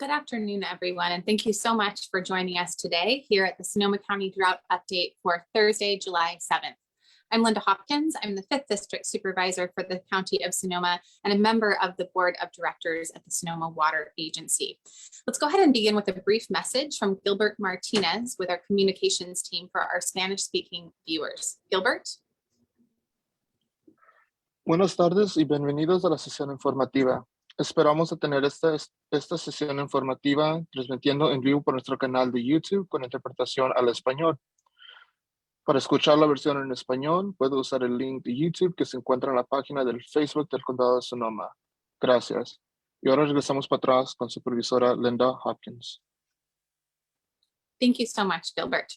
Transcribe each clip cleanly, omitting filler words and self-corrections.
Good afternoon, everyone, and thank you so much for joining us today here at the Sonoma County Drought Update for Thursday, July 7th. I'm Linda Hopkins. I'm the 5th District Supervisor for the County of Sonoma and a member of the Board of Directors at the Sonoma Water Agency. Let's go ahead and begin with a brief message from Gilbert Martinez with our communications team for our Spanish-speaking viewers. Gilbert? Buenas tardes y bienvenidos a la sesión informativa. Esperamos a tener esta sesión informativa transmitiendo en vivo por nuestro canal de YouTube con interpretación al español. Para escuchar la versión en español, puede usar el link de YouTube que se encuentra en la página del Facebook del Condado de Sonoma. Gracias. Y ahora regresamos para atrás con supervisora Linda Hopkins. Thank you so much, Gilbert.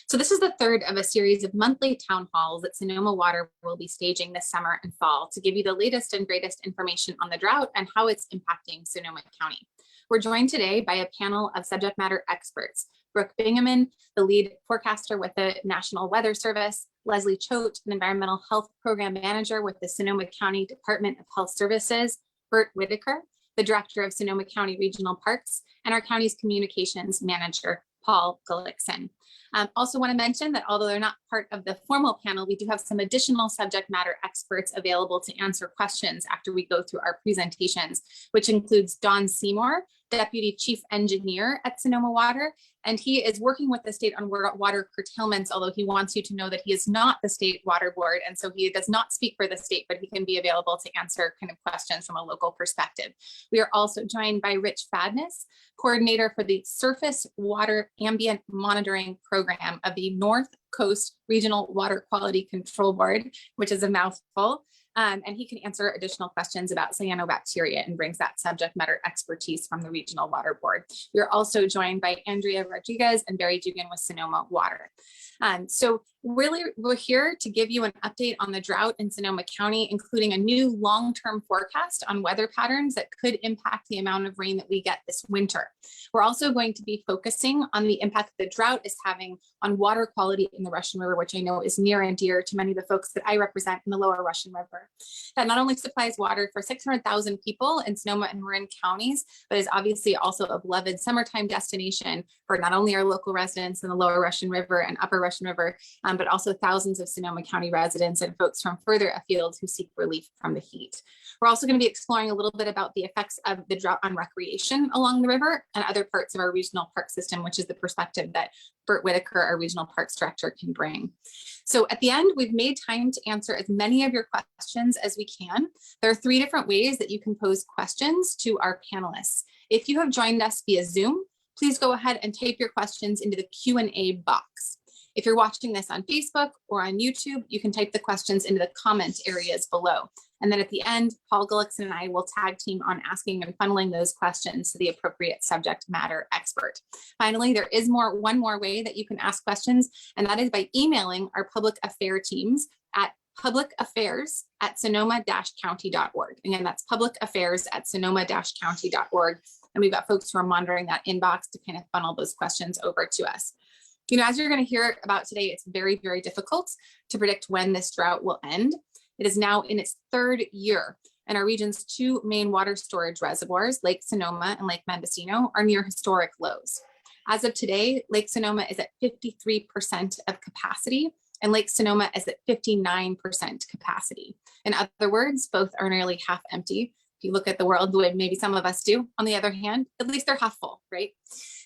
So this is the third of a series of monthly town halls that Sonoma Water will be staging this summer and fall to give you the latest and greatest information on the drought and how it's impacting Sonoma County. We're joined today by a panel of subject matter experts: Brooke Bingaman, the lead forecaster with the National Weather Service; Leslie Choate, an environmental health program manager with the Sonoma County Department of Health Services; Bert Whitaker, the director of Sonoma County Regional Parks; and our county's communications manager, Paul Gullickson. Also want to mention that although they're not part of the formal panel, we do have some additional subject matter experts available to answer questions after we go through our presentations, which includes Don Seymour, Deputy Chief Engineer at Sonoma Water, and he is working with the state on water curtailments, although he wants you to know that he is not the state water board, and so he does not speak for the state, but he can be available to answer kind of questions from a local perspective. We are also joined by Rich Fadness, coordinator for the Surface Water Ambient Monitoring Program of the North Coast Regional Water Quality Control Board, which is a mouthful. And he can answer additional questions about cyanobacteria and brings that subject matter expertise from the Regional Water Board. We are also joined by Andrea Rodriguez and Barry Dugan with Sonoma Water. So really, we're here to give you an update on the drought in Sonoma County, including a new long-term forecast on weather patterns that could impact the amount of rain that we get this winter. We're also going to be focusing on the impact the drought is having on water quality in the Russian River, which I know is near and dear to many of the folks that I represent in the lower Russian River. That not only supplies water for 600,000 people in Sonoma and Marin counties, but is obviously also a beloved summertime destination for not only our local residents in the lower Russian River and upper Russian River, but also thousands of Sonoma County residents and folks from further afield who seek relief from the heat. We're also going to be exploring a little bit about the effects of the drought on recreation along the river and other parts of our regional park system, which is the perspective that Bert Whitaker, our regional parks director, can bring. So at the end, we've made time to answer as many of your questions as we can. There are 3 different ways that you can pose questions to our panelists. If you have joined us via Zoom, please go ahead and type your questions into the Q&A box. If you're watching this on Facebook or on YouTube, you can type the questions into the comment areas below. And then at the end, Paul Gullickson and I will tag team on asking and funneling those questions to the appropriate subject matter expert. Finally, there is one more way that you can ask questions, and that is by emailing our public affairs teams at publicaffairs@sonoma-county.org. Again, that's publicaffairs@sonoma-county.org. And we've got folks who are monitoring that inbox to kind of funnel those questions over to us. You know, as you're going to hear about today, it's very, very difficult to predict when this drought will end. It is now in its 3rd year, and our region's 2 main water storage reservoirs, Lake Sonoma and Lake Mendocino, are near historic lows. As of today, Lake Sonoma is at 53% of capacity, and Lake Sonoma is at 59% capacity. In other words, both are nearly half empty. If you look at the world the way maybe some of us do, on the other hand, at least they're half full, right?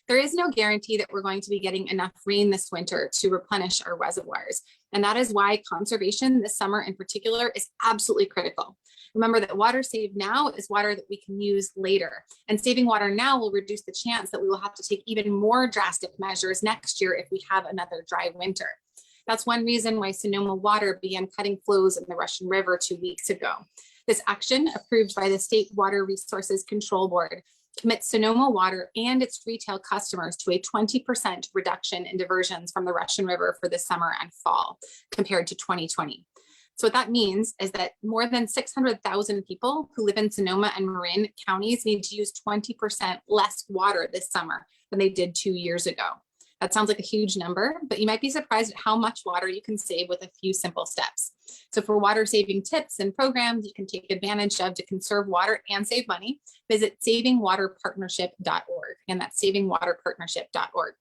There is no guarantee that we're going to be getting enough rain this winter to replenish our reservoirs. And that is why conservation this summer in particular is absolutely critical. Remember that water saved now is water that we can use later. And saving water now will reduce the chance that we will have to take even more drastic measures next year if we have another dry winter. That's one reason why Sonoma Water began cutting flows in the Russian River 2 weeks ago. This action, approved by the State Water Resources Control Board, commits Sonoma Water and its retail customers to a 20% reduction in diversions from the Russian River for the summer and fall compared to 2020. So what that means is that more than 600,000 people who live in Sonoma and Marin counties need to use 20% less water this summer than they did 2 years ago. That sounds like a huge number, but you might be surprised at how much water you can save with a few simple steps. So for water saving tips and programs you can take advantage of to conserve water and save money, visit savingwaterpartnership.org. And that's savingwaterpartnership.org.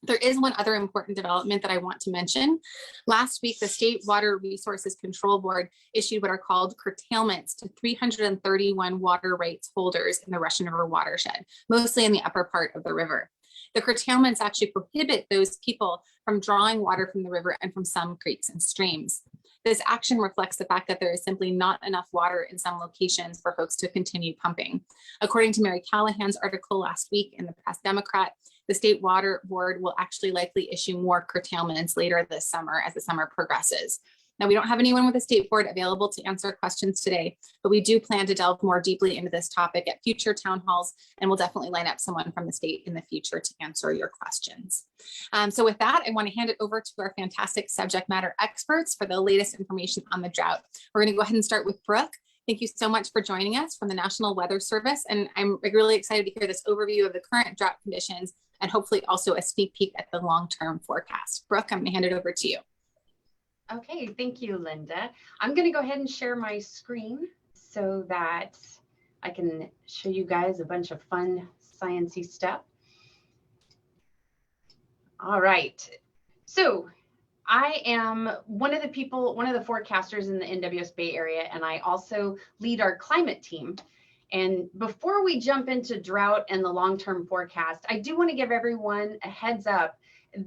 There is one other important development that I want to mention. Last week, the State Water Resources Control Board issued what are called curtailments to 331 water rights holders in the Russian River watershed, mostly in the upper part of the river. The curtailments actually prohibit those people from drawing water from the river and from some creeks and streams. This action reflects the fact that there is simply not enough water in some locations for folks to continue pumping. According to Mary Callahan's article last week in the Press Democrat, the State Water Board will actually likely issue more curtailments later this summer as the summer progresses. Now, we don't have anyone with the State Board available to answer questions today, but we do plan to delve more deeply into this topic at future town halls, and we'll definitely line up someone from the state in the future to answer your questions. So with that, I want to hand it over to our fantastic subject matter experts for the latest information on the drought. We're going to go ahead and start with Brooke. Thank you so much for joining us from the National Weather Service, and I'm really excited to hear this overview of the current drought conditions and hopefully also a sneak peek at the long-term forecast. Brooke, I'm going to hand it over to you. Okay, thank you, Linda. I'm going to go ahead and share my screen so that I can show you guys a bunch of fun sciencey stuff. All right, so I am one of the forecasters in the NWS Bay Area, and I also lead our climate team. And before we jump into drought and the long-term forecast, I do want to give everyone a heads up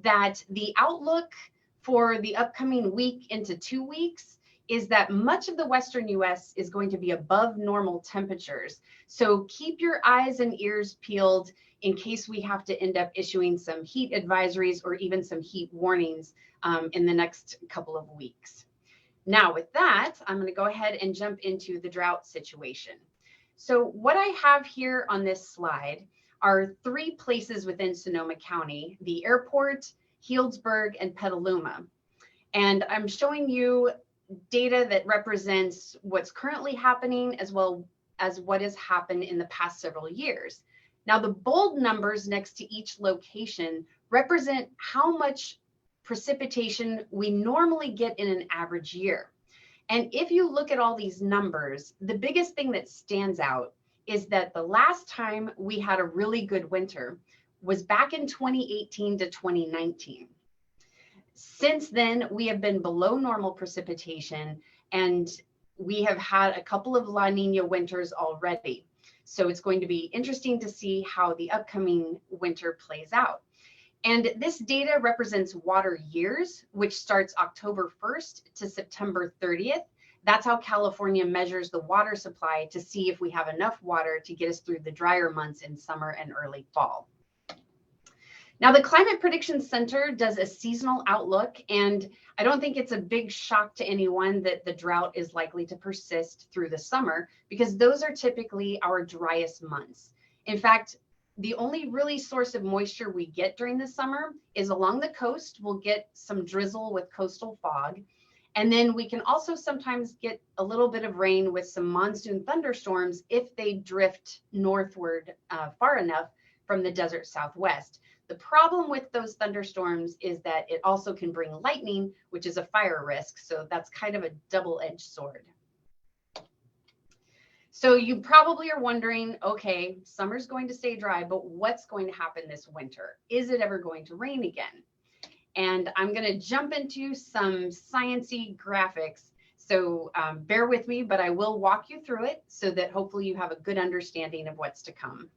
that the outlook for the upcoming week into 2 weeks is that much of the Western US is going to be above normal temperatures. So keep your eyes and ears peeled in case we have to end up issuing some heat advisories or even some heat warnings in the next couple of weeks. Now with that, I'm going to go ahead and jump into the drought situation. So what I have here on this slide are 3 places within Sonoma County: the airport, Healdsburg, and Petaluma. And I'm showing you data that represents what's currently happening as well as what has happened in the past several years. Now, the bold numbers next to each location represent how much precipitation we normally get in an average year. And if you look at all these numbers, the biggest thing that stands out is that the last time we had a really good winter was back in 2018 to 2019. Since then, we have been below normal precipitation, and we have had a couple of La Nina winters already. So it's going to be interesting to see how the upcoming winter plays out. And this data represents water years, which starts October 1st to September 30th. That's how California measures the water supply to see if we have enough water to get us through the drier months in summer and early fall. Now, the Climate Prediction Center does a seasonal outlook, and I don't think it's a big shock to anyone that the drought is likely to persist through the summer, because those are typically our driest months. In fact, the only really source of moisture we get during the summer is along the coast. We'll get some drizzle with coastal fog. And then we can also sometimes get a little bit of rain with some monsoon thunderstorms if they drift northward far enough from the desert southwest. The problem with those thunderstorms is that it also can bring lightning, which is a fire risk. So that's kind of a double-edged sword. So you probably are wondering, okay, summer's going to stay dry, but what's going to happen this winter? Is it ever going to rain again? And I'm going to jump into some sciencey graphics. So bear with me, but I will walk you through it so that hopefully you have a good understanding of what's to come.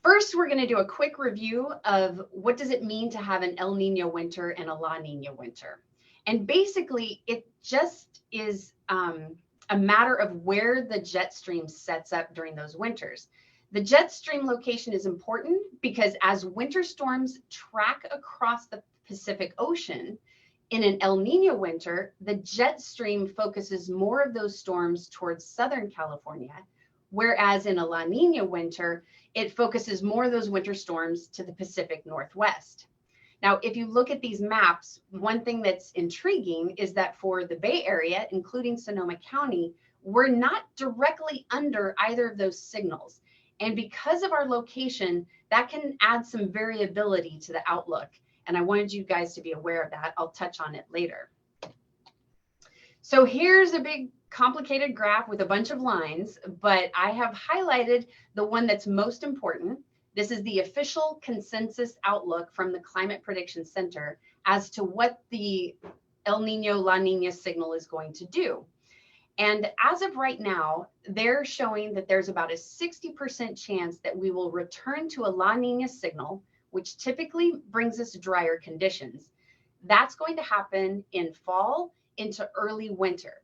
First, we're going to do a quick review of what does it mean to have an El Nino winter and a La Nina winter. And basically, it just is a matter of where the jet stream sets up during those winters. The jet stream location is important because as winter storms track across the Pacific Ocean, in an El Nino winter, the jet stream focuses more of those storms towards Southern California, whereas in a La Nina winter, it focuses more of those winter storms to the Pacific Northwest. Now, if you look at these maps, one thing that's intriguing is that for the Bay Area, including Sonoma County, we're not directly under either of those signals. And because of our location, that can add some variability to the outlook. And I wanted you guys to be aware of that. I'll touch on it later. So here's a big complicated graph with a bunch of lines, but I have highlighted the one that's most important. This is the official consensus outlook from the Climate Prediction Center as to what the El Nino La Nina signal is going to do. And as of right now, they're showing that there's about a 60% chance that we will return to a La Nina signal, which typically brings us drier conditions. That's going to happen in fall into early winter.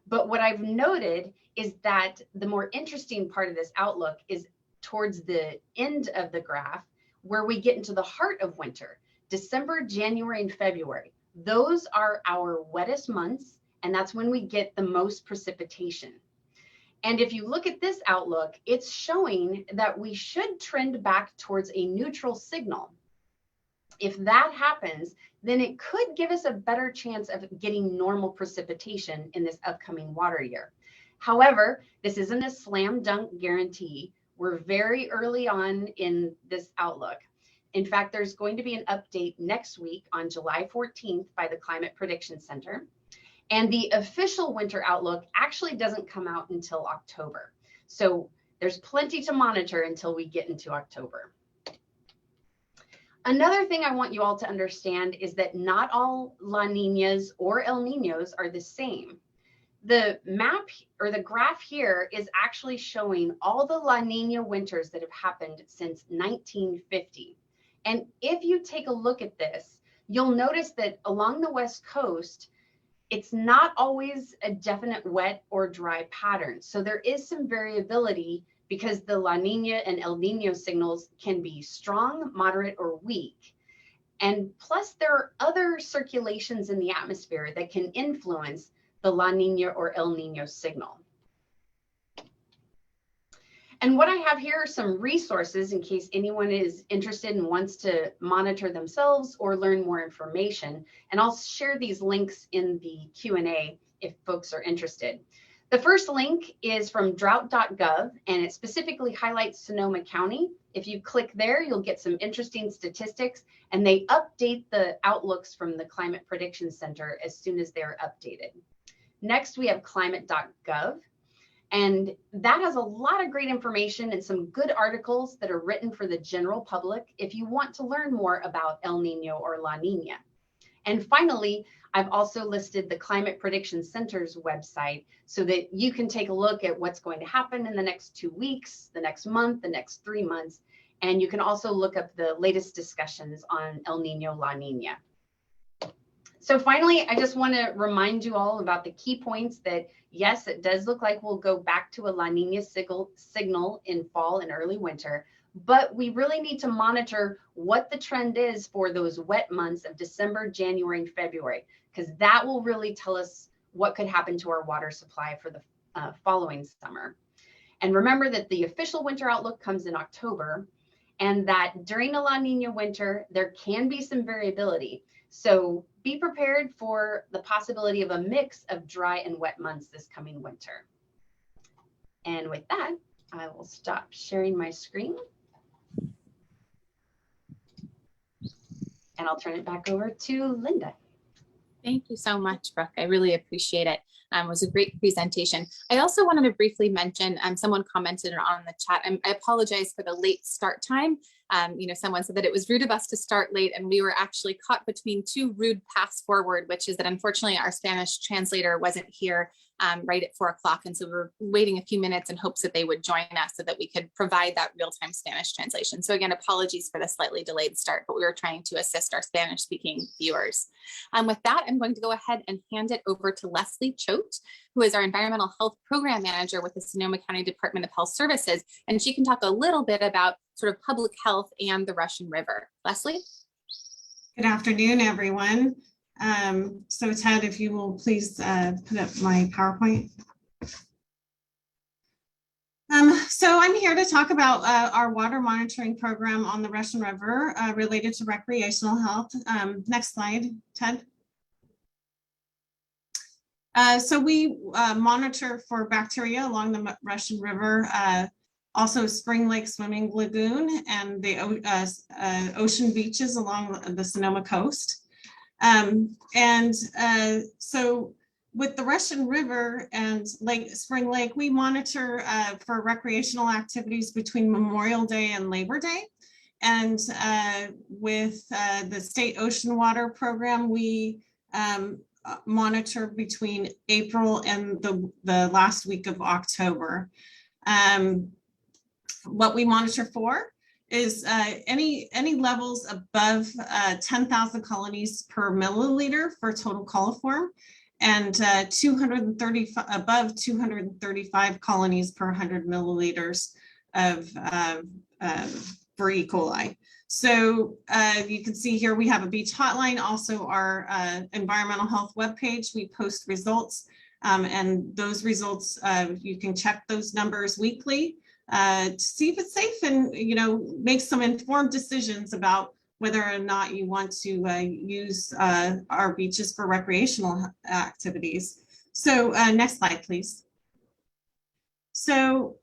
But what I've noted is that the more interesting part of this outlook is towards the end of the graph, where we get into the heart of winter, December, January, and February. Those are our wettest months, and that's when we get the most precipitation. And if you look at this outlook, it's showing that we should trend back towards a neutral signal. If that happens, then it could give us a better chance of getting normal precipitation in this upcoming water year. However, this isn't a slam dunk guarantee. We're very early on in this outlook. In fact, there's going to be an update next week on July 14th by the Climate Prediction Center. And the official winter outlook actually doesn't come out until October. So there's plenty to monitor until we get into October. Another thing I want you all to understand is that not all La Niñas or El Niños are the same. The map or the graph here is actually showing all the La Nina winters that have happened since 1950. And if you take a look at this, you'll notice that along the West Coast, it's not always a definite wet or dry pattern. So there is some variability because the La Nina and El Nino signals can be strong, moderate, or weak. And plus there are other circulations in the atmosphere that can influence the La Nina or El Nino signal. And what I have here are some resources in case anyone is interested and wants to monitor themselves or learn more information. And I'll share these links in the Q&A if folks are interested. The first link is from drought.gov, and it specifically highlights Sonoma County. If you click there, you'll get some interesting statistics, and they update the outlooks from the Climate Prediction Center as soon as they're updated. Next, we have climate.gov, and that has a lot of great information and some good articles that are written for the general public if you want to learn more about El Nino or La Nina. And finally, I've also listed the Climate Prediction Center's website so that you can take a look at what's going to happen in the next 2 weeks, the next month, the next 3 months. And you can also look up the latest discussions on El Nino, La Nina. So finally, I just want to remind you all about the key points that, yes, it does look like we'll go back to a La Nina signal in fall and early winter, but we really need to monitor what the trend is for those wet months of December, January, and February, because that will really tell us what could happen to our water supply for the following summer. And remember that the official winter outlook comes in October, and that during a La Nina winter, there can be some variability. So be prepared for the possibility of a mix of dry and wet months this coming winter. And with that, I will stop sharing my screen. And I'll turn it back over to Linda. Thank you so much, Brooke. I really appreciate it. It was a great presentation. I also wanted to briefly mention, someone commented on the chat. I apologize for the late start time. Someone said that it was rude of us to start late, and we were actually caught between two rude paths forward, which is that unfortunately our Spanish translator wasn't here right at 4 o'clock. And so we were waiting a few minutes in hopes that they would join us so that we could provide that real-time Spanish translation. So again, apologies for the slightly delayed start, but we were trying to assist our Spanish speaking viewers. With that, I'm going to go ahead and hand it over to Leslie Choate, who is our Environmental Health Program Manager with the Sonoma County Department of Health Services. And she can talk a little bit about sort of public health and the Russian River. Leslie? Good afternoon, everyone. So Ted, if you will please put up my PowerPoint. So I'm here to talk about our water monitoring program on the Russian River related to recreational health. Next slide, Ted. So we monitor for bacteria along the Russian River Also Spring Lake Swimming Lagoon and the ocean beaches along the Sonoma coast. So with the Russian River and Spring Lake, we monitor for recreational activities between Memorial Day and Labor Day. And with the State Ocean Water Program, we monitor between April and the last week of October. What we monitor for is any levels above 10,000 colonies per milliliter for total coliform, and 235 above 235 colonies per 100 milliliters of for E. coli. So you can see here we have a beach hotline, also our environmental health webpage. We post results, and those results you can check those numbers weekly to see if it's safe, and make some informed decisions about whether or not you want to use our beaches for recreational activities. So next slide, please. So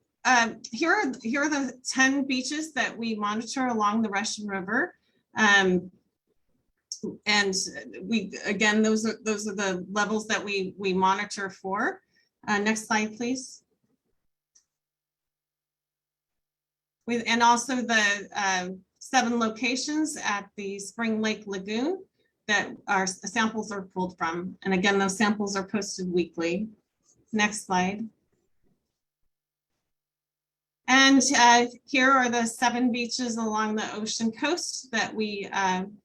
here are the 10 beaches that we monitor along the Russian River. And those are the levels that we monitor for. Next slide, please. And also the 7 locations at the Spring Lake Lagoon that our samples are pulled from. And again, those samples are posted weekly. Next slide. And here are the 7 beaches along the ocean coast that we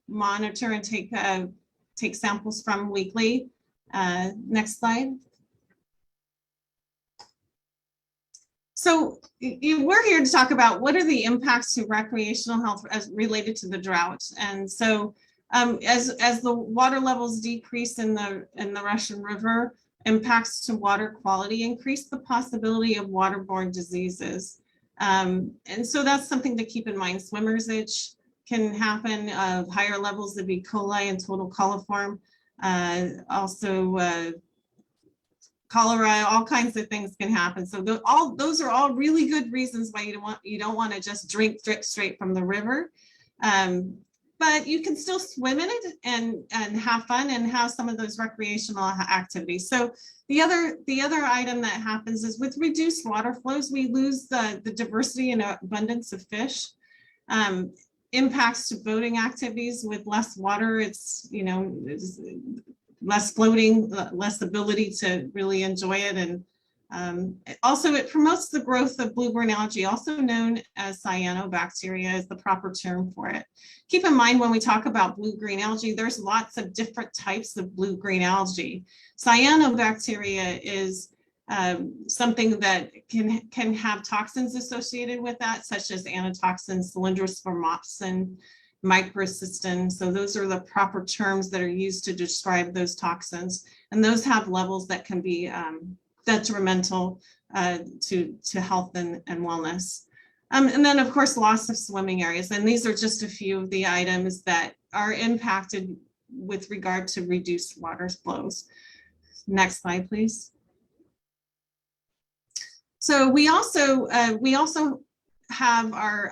monitor and take samples from weekly. Next slide. So we're here to talk about what are the impacts to recreational health as related to the drought. And so as the water levels decrease in the Russian River, impacts to water quality increase the possibility of waterborne diseases. And so that's something to keep in mind. Swimmer's itch can happen, higher levels of E. coli and total coliform, also cholera, all kinds of things can happen. So those are all really good reasons why you don't want to just drink straight from the river. But you can still swim in it and have fun and have some of those recreational activities. So the other item that happens is with reduced water flows, we lose the diversity and abundance of fish. Impacts to boating activities with less water, it's less floating, less ability to really enjoy it. And also it promotes the growth of blue-green algae, also known as cyanobacteria is the proper term for it. Keep in mind when we talk about blue-green algae, there's lots of different types of blue-green algae. Cyanobacteria is something that can have toxins associated with that, such as antitoxins, cylindrospermopsin, microcystin. So those are the proper terms that are used to describe those toxins. And those have levels that can be detrimental to health and wellness. And then of course, loss of swimming areas. And these are just a few of the items that are impacted with regard to reduced water flows. Next slide, please. So we also have our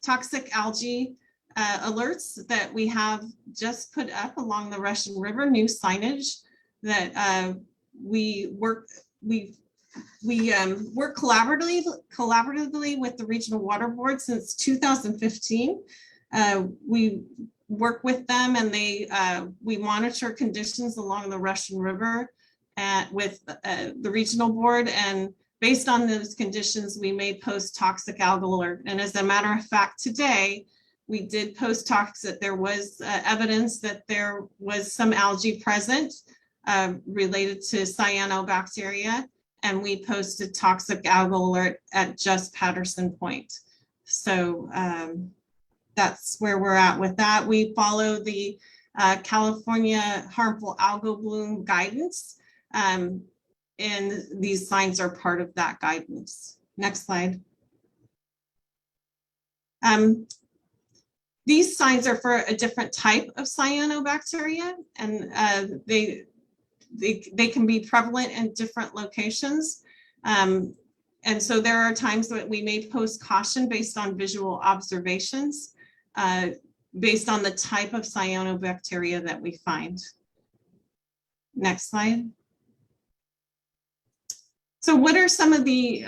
toxic algae alerts that we have just put up along the Russian River, new signage that we work collaboratively with the Regional Water Board since 2015. We work with them, and we monitor conditions along the Russian River with the Regional Board, and based on those conditions, we may post toxic algal alert. And as a matter of fact, today, we did post toxic. There was evidence that there was some algae present related to cyanobacteria, and we posted toxic algal alert at just Patterson Point. So that's where we're at with that. We follow the California harmful algal bloom guidance, and these signs are part of that guidance. Next slide. These signs are for a different type of cyanobacteria, and they can be prevalent in different locations. And And so there are times that we may post caution based on visual observations, based on the type of cyanobacteria that we find. Next slide. So what are some of the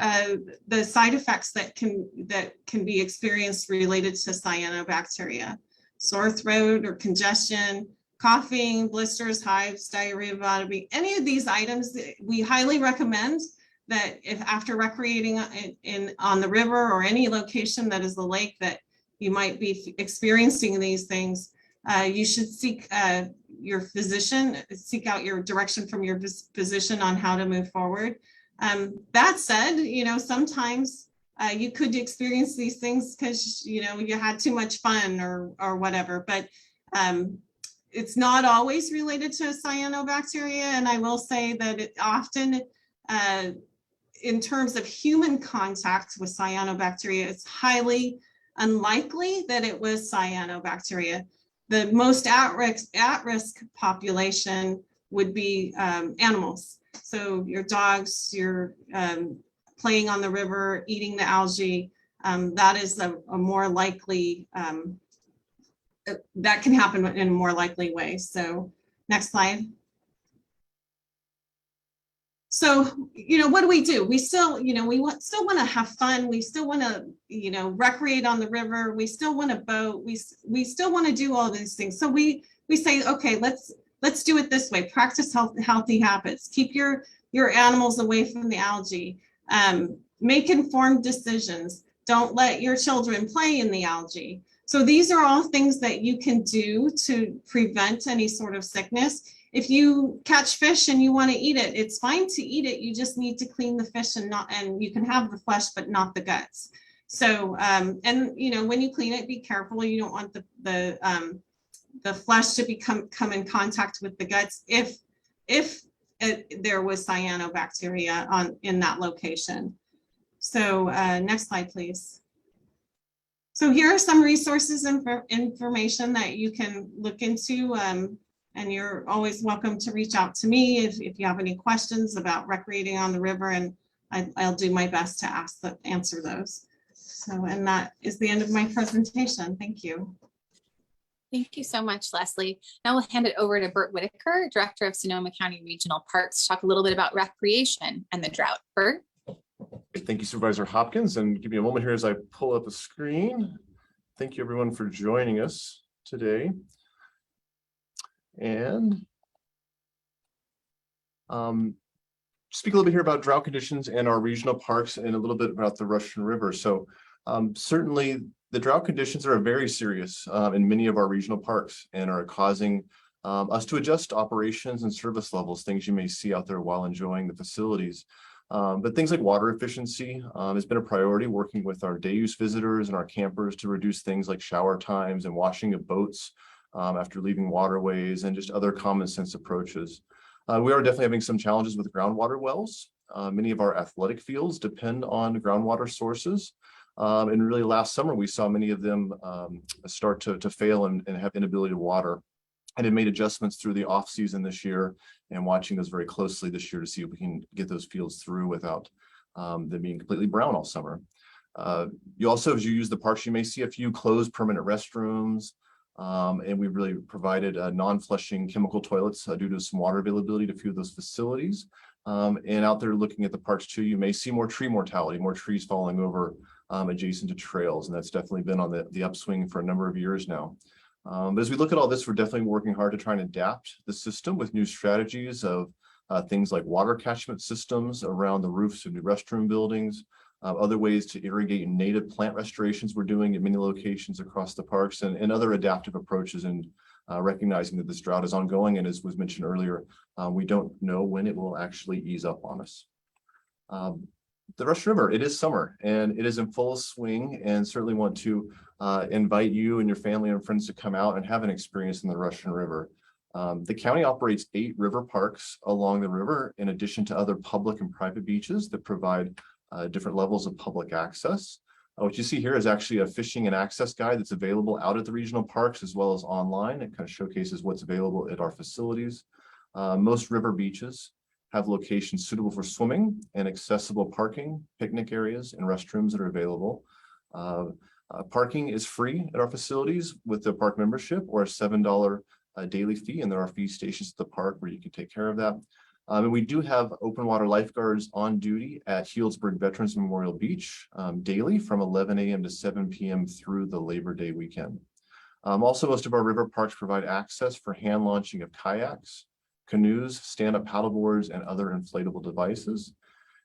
side effects that can be experienced related to cyanobacteria? Sore throat or congestion, coughing, blisters, hives, diarrhea, vomiting. Any of these items, we highly recommend that if after recreating on the river or any location that is the lake that you might be experiencing these things, you should seek your physician, seek out your direction from your physician on how to move forward. That said, you know, sometimes you could experience these things because, you know, you had too much fun or whatever, but it's not always related to cyanobacteria. And I will say that it often, in terms of human contact with cyanobacteria, it's highly unlikely that it was cyanobacteria. The most at-risk population would be animals. So your dogs, you're playing on the river, eating the algae, that is a more likely, that can happen in a more likely way. So next slide. So, you know, what do? We still, you know, still want to have fun. We still want to, you know, recreate on the river. We still want to boat. We still want to do all these things. So we say, okay, let's do it this way. Practice healthy habits. Keep your animals away from the algae. Make informed decisions. Don't let your children play in the algae. So these are all things that you can do to prevent any sort of sickness. If you catch fish and you want to eat it, it's fine to eat it. You just need to clean the fish and you can have the flesh, but not the guts. So, and you know, when you clean it, be careful. You don't want the flesh to come in contact with the guts if there was cyanobacteria in that location. So next slide, please. So here are some resources and information that you can look into, and you're always welcome to reach out to me if you have any questions about recreating on the river, and I'll do my best to answer those. So, and that is the end of my presentation. Thank you. Thank you so much, Leslie. Now we'll hand it over to Bert Whitaker, Director of Sonoma County Regional Parks, to talk a little bit about recreation and the drought. Bert? Thank you, Supervisor Hopkins, and give me a moment here as I pull up the screen. Thank you, everyone, for joining us today. And speak a little bit here about drought conditions and our regional parks and a little bit about the Russian River. So certainly the drought conditions are very serious in many of our regional parks and are causing us to adjust operations and service levels, things you may see out there while enjoying the facilities. But things like water efficiency has been a priority, working with our day use visitors and our campers to reduce things like shower times and washing of boats after leaving waterways, and just other common sense approaches. We are definitely having some challenges with groundwater wells. Many of our athletic fields depend on groundwater sources. And really last summer, we saw many of them start to fail and have inability to water. And have made adjustments through the off season this year, and watching those very closely this year to see if we can get those fields through without them being completely brown all summer. You also, as you use the parks, you may see a few closed permanent restrooms, and we've really provided non-flushing chemical toilets due to some water availability to a few of those facilities. And out there looking at the parks too, you may see more tree mortality, more trees falling over adjacent to trails, and that's definitely been on the upswing for a number of years now. But as we look at all this, we're definitely working hard to try and adapt the system with new strategies of things like water catchment systems around the roofs of new restroom buildings, other ways to irrigate native plant restorations we're doing at many locations across the parks, and other adaptive approaches, and recognizing that this drought is ongoing, and as was mentioned earlier, we don't know when it will actually ease up on us. The Russian River, it is summer and it is in full swing, and certainly want to invite you and your family and friends to come out and have an experience in the Russian River. The county operates 8 river parks along the river, in addition to other public and private beaches that provide different levels of public access. What you see here is actually a fishing and access guide that's available out at the regional parks as well as online. It kind of showcases what's available at our facilities. Most river beaches have locations suitable for swimming and accessible parking, picnic areas, and restrooms that are available. Parking is free at our facilities with the park membership or a $7 daily fee, and there are fee stations at the park where you can take care of that. And we do have open water lifeguards on duty at Healdsburg Veterans Memorial Beach daily from 11 a.m. to 7 p.m. through the Labor Day weekend. Also, most of our river parks provide access for hand launching of kayaks, canoes, stand-up paddleboards, and other inflatable devices.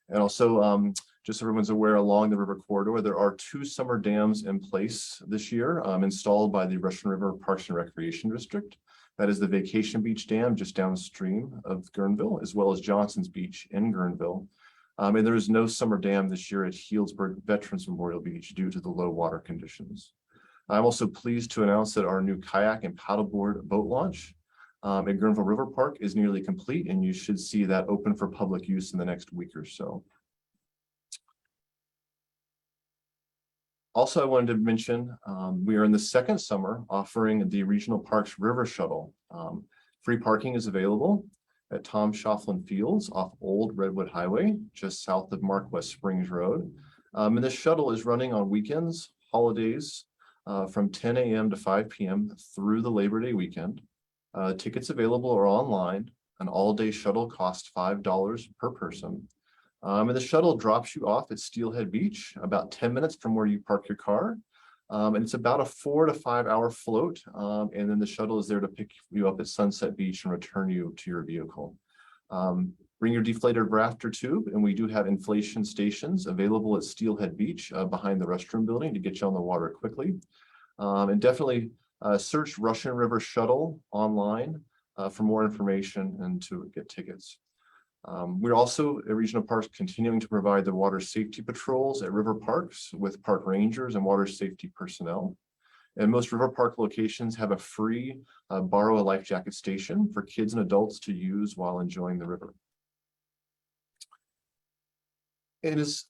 And also, just so everyone's aware, along the river corridor, there are 2 summer dams in place this year installed by the Russian River Parks and Recreation District. That is the Vacation Beach Dam just downstream of Guerneville, as well as Johnson's Beach in Guerneville. And there is no summer dam this year at Healdsburg Veterans Memorial Beach due to the low water conditions. I'm also pleased to announce that our new kayak and paddleboard boat launch at Guerneville River Park is nearly complete, and you should see that open for public use in the next week or so. Also, I wanted to mention, we are in the second summer offering the Regional Parks River Shuttle. Free parking is available at Tom Shofflin Fields off Old Redwood Highway, just south of Mark West Springs Road. And this shuttle is running on weekends, holidays, from 10 a.m. to 5 p.m. through the Labor Day weekend. Tickets available are online. An all-day shuttle costs $5 per person. And the shuttle drops you off at Steelhead Beach, about 10 minutes from where you park your car. And it's about a 4 to 5 hour float. And then the shuttle is there to pick you up at Sunset Beach and return you to your vehicle. Bring your deflated rafter tube, and we do have inflation stations available at Steelhead Beach behind the restroom building to get you on the water quickly. And definitely search Russian River Shuttle online for more information and to get tickets. We're also at Regional Parks continuing to provide the water safety patrols at river parks with park rangers and water safety personnel. And most river park locations have a free borrow a life jacket station for kids and adults to use while enjoying the river. It is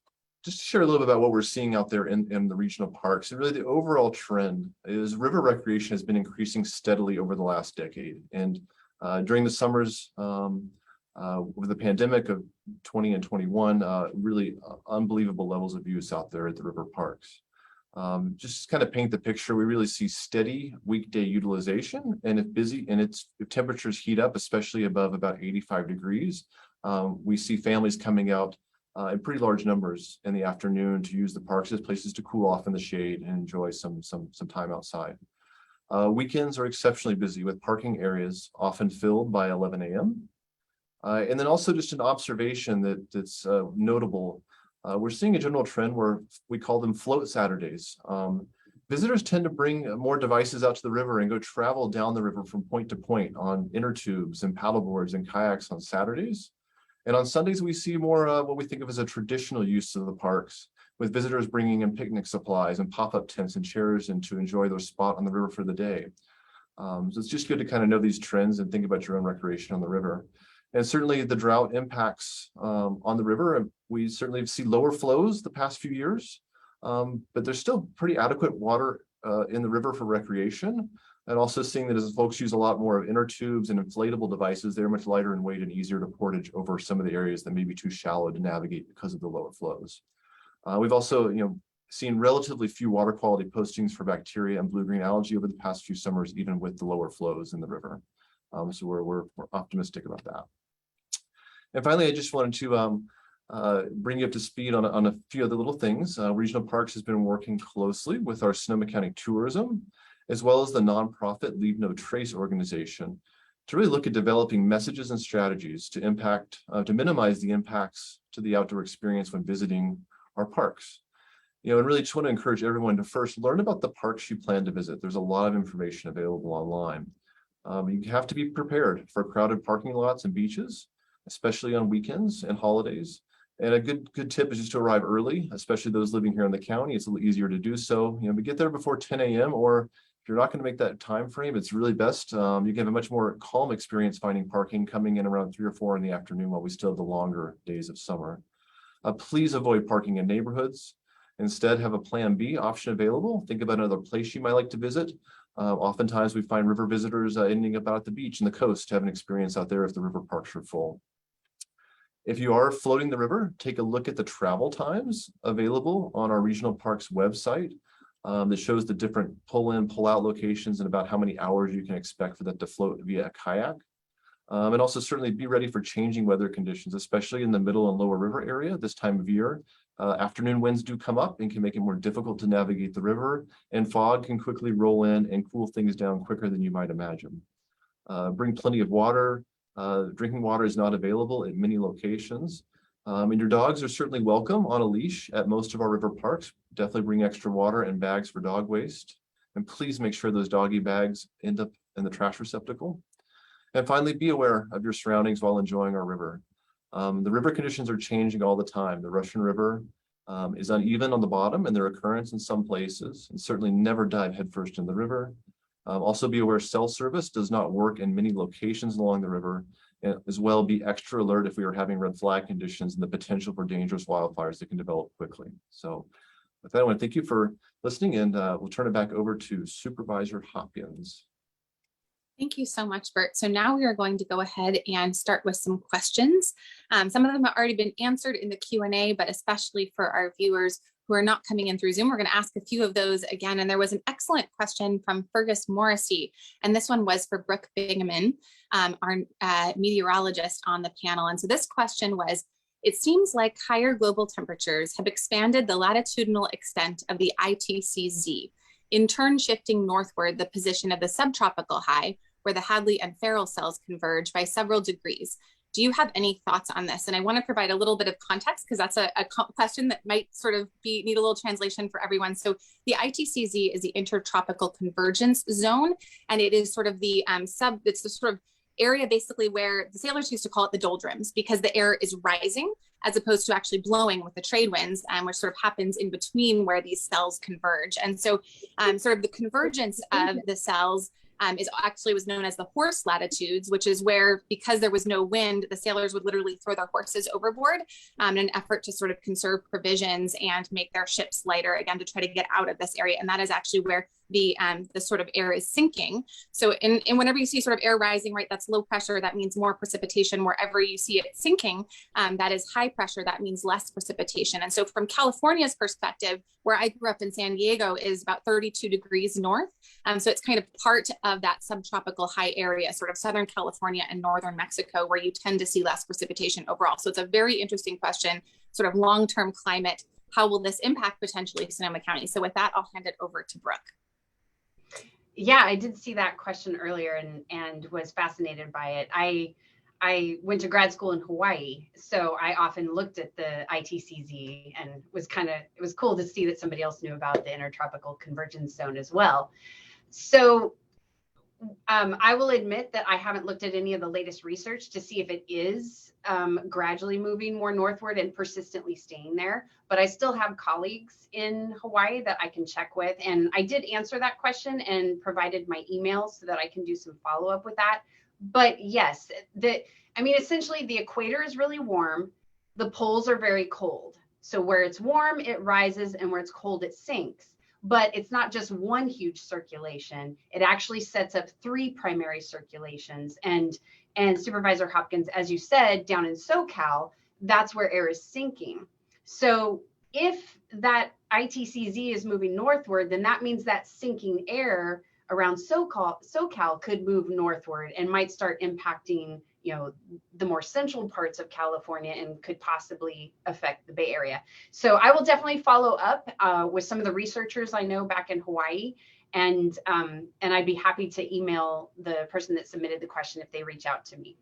just to share a little bit about what we're seeing out there in the regional parks. And really the overall trend is river recreation has been increasing steadily over the last decade. And during the summers, with the pandemic of 20 and 21, really unbelievable levels of use out there at the river parks. Just kind of paint the picture, we really see steady weekday utilization, and if temperatures heat up, especially above about 85 degrees, we see families coming out in pretty large numbers in the afternoon to use the parks as places to cool off in the shade and enjoy some time outside. Weekends are exceptionally busy with parking areas often filled by 11 a.m. And then also just an observation that's notable. We're seeing a general trend where we call them float Saturdays. Visitors tend to bring more devices out to the river and go travel down the river from point to point on inner tubes and paddleboards and kayaks on Saturdays. And on Sundays, we see more what we think of as a traditional use of the parks, with visitors bringing in picnic supplies and pop-up tents and chairs and to enjoy their spot on the river for the day. So it's just good to kind of know these trends and think about your own recreation on the river. And certainly the drought impacts on the river. And we certainly see lower flows the past few years, but there's still pretty adequate water in the river for recreation. And also seeing that as folks use a lot more of inner tubes and inflatable devices, they're much lighter in weight and easier to portage over some of the areas that may be too shallow to navigate because of the lower flows. We've also, seen relatively few water quality postings for bacteria and blue-green algae over the past few summers, even with the lower flows in the river. So we're optimistic about that. And finally, I just wanted to bring you up to speed on a few other little things. Regional Parks has been working closely with our Sonoma County Tourism, as well as the nonprofit Leave No Trace organization, to really look at developing messages and strategies to minimize the impacts to the outdoor experience when visiting our parks. And really just want to encourage everyone to first learn about the parks you plan to visit. There's a lot of information available online. You have to be prepared for crowded parking lots and beaches, especially on weekends and holidays. And a good tip is just to arrive early, especially those living here in the county. It's a little easier to do so. But get there before 10 a.m. or if you're not going to make that time frame, it's really best. You can have a much more calm experience finding parking coming in around 3 or 4 in the afternoon while we still have the longer days of summer. Please avoid parking in neighborhoods. Instead, have a plan B option available. Think about another place you might like to visit. Oftentimes we find river visitors ending up out at the beach and the coast to have an experience out there if the river parks are full. If you are floating the river, take a look at the travel times available on our regional parks website that shows the different pull-in, pull-out locations and about how many hours you can expect for that to float via a kayak. And also certainly be ready for changing weather conditions, especially in the middle and lower river area this time of year. Afternoon winds do come up and can make it more difficult to navigate the river, and fog can quickly roll in and cool things down quicker than you might imagine. Bring plenty of water. Drinking water is not available at many locations. And your dogs are certainly welcome on a leash at most of our river parks. Definitely bring extra water and bags for dog waste. And please make sure those doggy bags end up in the trash receptacle. And finally, be aware of your surroundings while enjoying our river. The river conditions are changing all the time. The Russian River is uneven on the bottom and there are currents in some places, and certainly never dive headfirst in the river. Also be aware cell service does not work in many locations along the river, and as well be extra alert if we are having red flag conditions and the potential for dangerous wildfires that can develop quickly. So with that, I want to thank you for listening, and we'll turn it back over to Supervisor Hopkins. Thank you so much, Bert. So now we are going to go ahead and start with some questions. Some of them have already been answered in the Q&A, but especially for our viewers who are not coming in through Zoom, we're going to ask a few of those again. And there was an excellent question from Fergus Morrissey, and this one was for Brooke Bingaman, our meteorologist on the panel. And so this question was, it seems like higher global temperatures have expanded the latitudinal extent of the ITCZ, in turn shifting northward the position of the subtropical high, where the Hadley and Ferrell cells converge by several degrees. Do you have any thoughts on this? And I want to provide a little bit of context because that's a question that might sort of need a little translation for everyone. So the ITCZ is the intertropical convergence zone, and it is sort of the it's the sort of area basically where the sailors used to call it the doldrums, because the air is rising as opposed to actually blowing with the trade winds, which sort of happens in between where these cells converge. And so sort of the convergence of the cells was known as the horse latitudes, which is where, because there was no wind, the sailors would literally throw their horses overboard in an effort to sort of conserve provisions and make their ships lighter, again, to try to get out of this area. And that is actually where the sort of air is sinking. So in whenever you see sort of air rising, right, that's low pressure, that means more precipitation. Wherever you see it sinking, that is high pressure, that means less precipitation. And so from California's perspective, where I grew up in San Diego is about 32 degrees north. So it's kind of part of that subtropical high area, sort of Southern California and Northern Mexico, where you tend to see less precipitation overall. So it's a very interesting question, sort of long-term climate. How will this impact potentially Sonoma County? So with that, I'll hand it over to Brooke. Yeah, I did see that question earlier and was fascinated by it. I went to grad school in Hawaii, so I often looked at the ITCZ and it was cool to see that somebody else knew about the intertropical convergence zone as well. So I will admit that I haven't looked at any of the latest research to see if it is gradually moving more northward and persistently staying there. But I still have colleagues in Hawaii that I can check with. And I did answer that question and provided my email so that I can do some follow-up with that. But yes, essentially the equator is really warm. The poles are very cold. So where it's warm, it rises, and where it's cold, it sinks. But it's not just one huge circulation. It actually sets up three primary circulations. And Supervisor Hopkins, as you said, down in SoCal, that's where air is sinking. So if that ITCZ is moving northward, then that means that sinking air around SoCal could move northward and might start impacting, the more central parts of California and could possibly affect the Bay Area. So I will definitely follow up with some of the researchers I know back in Hawaii, and I'd be happy to email the person that submitted the question if they reach out to me.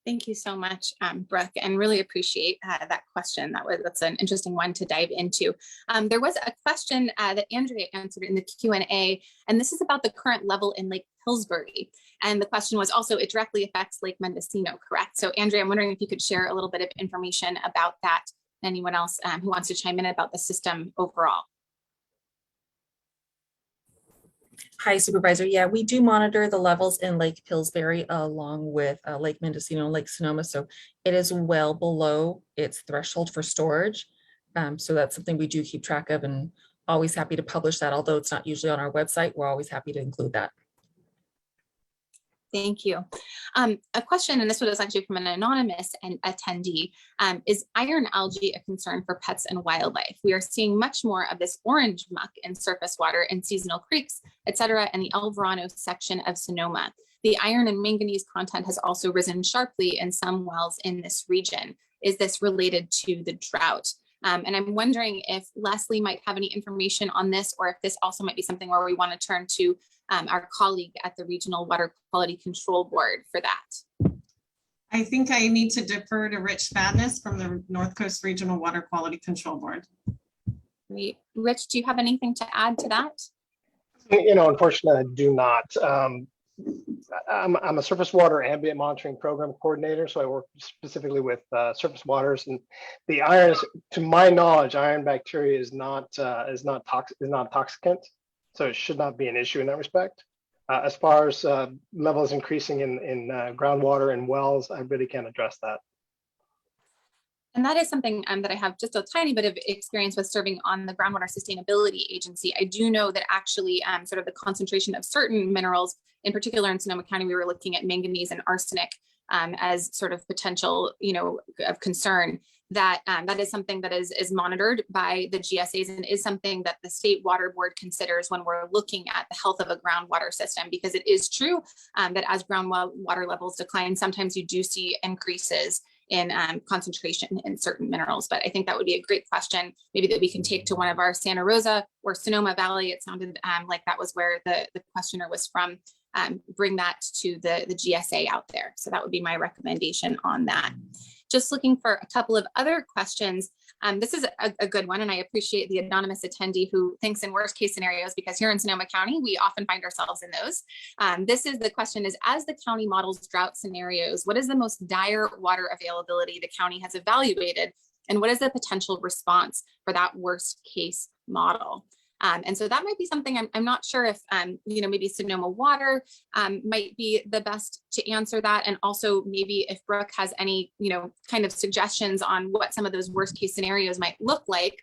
Thank you so much, Brooke, and really appreciate that question. That's an interesting one to dive into. There was a question that Andrea answered in the Q&A, and this is about the current level in Lake Pillsbury. And the question was also, it directly affects Lake Mendocino, correct? So Andrea, I'm wondering if you could share a little bit of information about that, and anyone else who wants to chime in about the system overall. Hi, Supervisor. Yeah, we do monitor the levels in Lake Pillsbury along with Lake Mendocino and Lake Sonoma. So it is well below its threshold for storage. So that's something we do keep track of, and always happy to publish that. Although it's not usually on our website, we're always happy to include that. Thank you. A question, and this was actually from an anonymous attendee, is iron algae a concern for pets and wildlife? We are seeing much more of this orange muck in surface water in seasonal creeks, et cetera, in the El Verano section of Sonoma. The iron and manganese content has also risen sharply in some wells in this region. Is this related to the drought? And I'm wondering if Leslie might have any information on this, or if this also might be something where we want to turn to our colleague at the Regional Water Quality Control Board for that. I think I need to defer to Rich Fadness from the North Coast Regional Water Quality Control Board. Great. Rich, do you have anything to add to that? Unfortunately, I do not. I'm a surface water ambient monitoring program coordinator, so I work specifically with surface waters. And the iron, to my knowledge, iron bacteria is not toxicant, so it should not be an issue in that respect. As far as levels increasing in groundwater and wells, I really can't address that. And that is something that I have just a tiny bit of experience with serving on the Groundwater Sustainability Agency. I do know that actually sort of the concentration of certain minerals, in particular in Sonoma County, we were looking at manganese and arsenic as sort of potential, of concern. That that is something that is monitored by the GSAs and is something that the State Water Board considers when we're looking at the health of a groundwater system, because it is true that as groundwater levels decline, sometimes you do see increases in concentration in certain minerals. But I think that would be a great question, maybe that we can take to one of our Santa Rosa or Sonoma Valley. It sounded like that was where the questioner was from. Bring that to the GSA out there. So that would be my recommendation on that. Just looking for a couple of other questions. This is a good one, and I appreciate the anonymous attendee who thinks in worst case scenarios, because here in Sonoma County, we often find ourselves in those. The question is, as the county models drought scenarios, what is the most dire water availability the county has evaluated, and what is the potential response for that worst case model? And so that might be something I'm not sure if, maybe Sonoma Water might be the best to answer that. And also maybe if Brooke has any, kind of suggestions on what some of those worst case scenarios might look like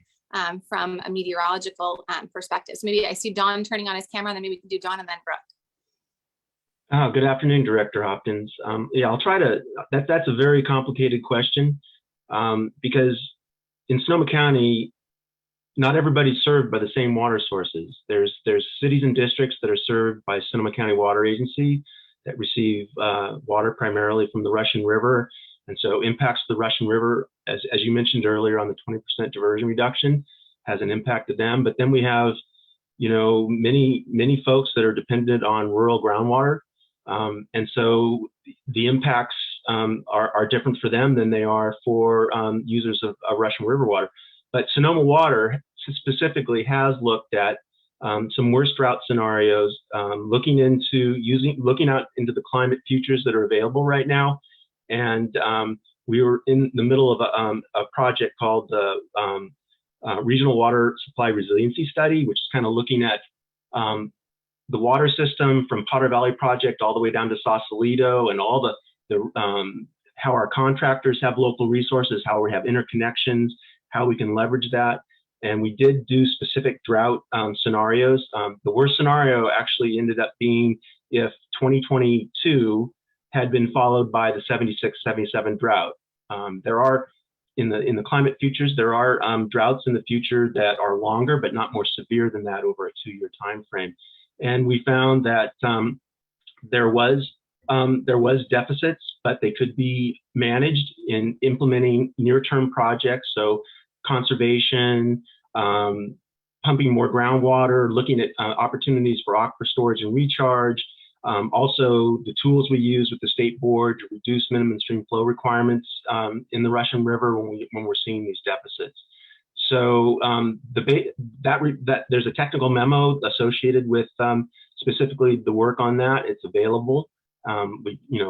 from a meteorological perspective. So maybe I see Don turning on his camera, and then maybe we can do Don and then Brooke. Good afternoon, Director Hopkins. I'll try to, that's a very complicated question because in Sonoma County, not everybody's served by the same water sources. There's cities and districts that are served by Sonoma County Water Agency that receive water primarily from the Russian River. And so impacts the Russian River, as you mentioned earlier on the 20% diversion reduction, has an impact to them. But then we have, many folks that are dependent on rural groundwater. And so the impacts are different for them than they are for users of Russian River water. But Sonoma Water specifically has looked at some worst drought scenarios, looking out into the climate futures that are available right now. And we were in the middle of a project called the Regional Water Supply Resiliency Study, which is kind of looking at the water system from Potter Valley Project all the way down to Sausalito, and all the how our contractors have local resources, how we have interconnections, how we can leverage that. And we did do specific drought scenarios. The worst scenario actually ended up being if 2022 had been followed by the 76-77 drought. There are, in the climate futures, there are droughts in the future that are longer, but not more severe than that over a 2-year time frame. And we found that there was deficits, but they could be managed in implementing near-term projects. So conservation, pumping more groundwater, looking at opportunities for aquifer storage and recharge. Also, the tools we use with the state board to reduce minimum stream flow requirements in the Russian River when we're seeing these deficits. So there's a technical memo associated with specifically the work on that. It's available.